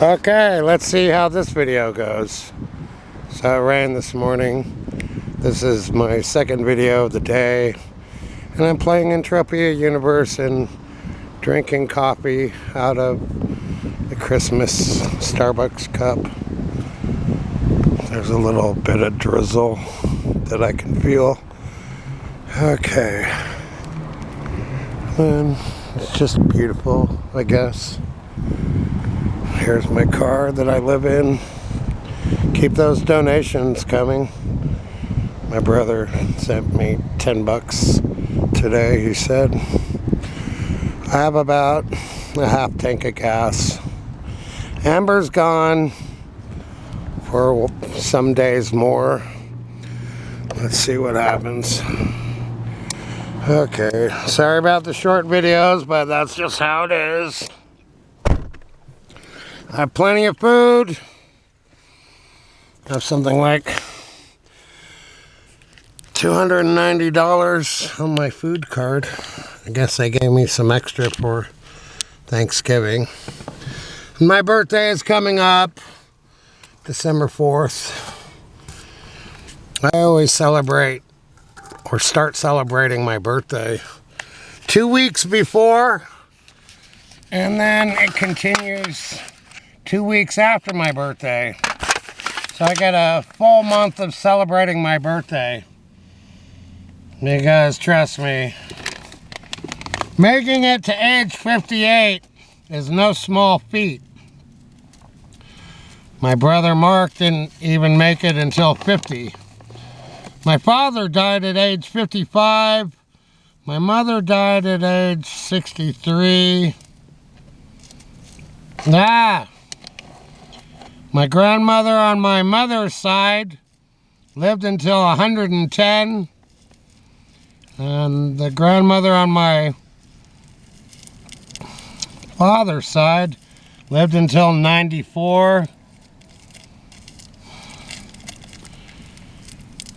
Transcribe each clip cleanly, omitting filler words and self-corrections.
Okay, let's see how this video goes. So it rained this morning. This is my second video of the day. And I'm playing Entropia Universe and drinking coffee out of the Christmas Starbucks cup. There's a little bit of drizzle that I can feel. Okay. And it's just beautiful, I guess. Here's my car that I live in. Keep those donations coming. My brother sent me $10 today, he said. I have about a half tank of gas. Amber's gone for some days more. Let's see what happens. Okay, sorry about the short videos, but that's just how it is. I have plenty of food. I have something like $290 on my food card. I guess they gave me some extra for Thanksgiving. My birthday is coming up, December 4th. I always celebrate or start celebrating my birthday 2 weeks before, and then it continues 2 weeks after my birthday. So I get a full month of celebrating my birthday. You guys, trust me, making it to age 58 is no small feat. My brother Mark didn't even make it until 50. My father died at age 55. My mother died at age 63. My grandmother on my mother's side lived until 110. And the grandmother on my father's side lived until 94.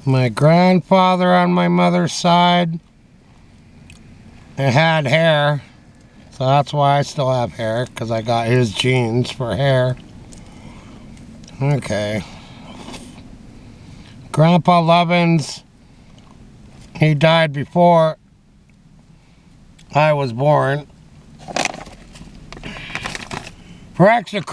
My grandfather on my mother's side had hair, so that's why I still have hair, because I got his genes for hair. Okay. Grandpa Lovins, he died before I was born. For extra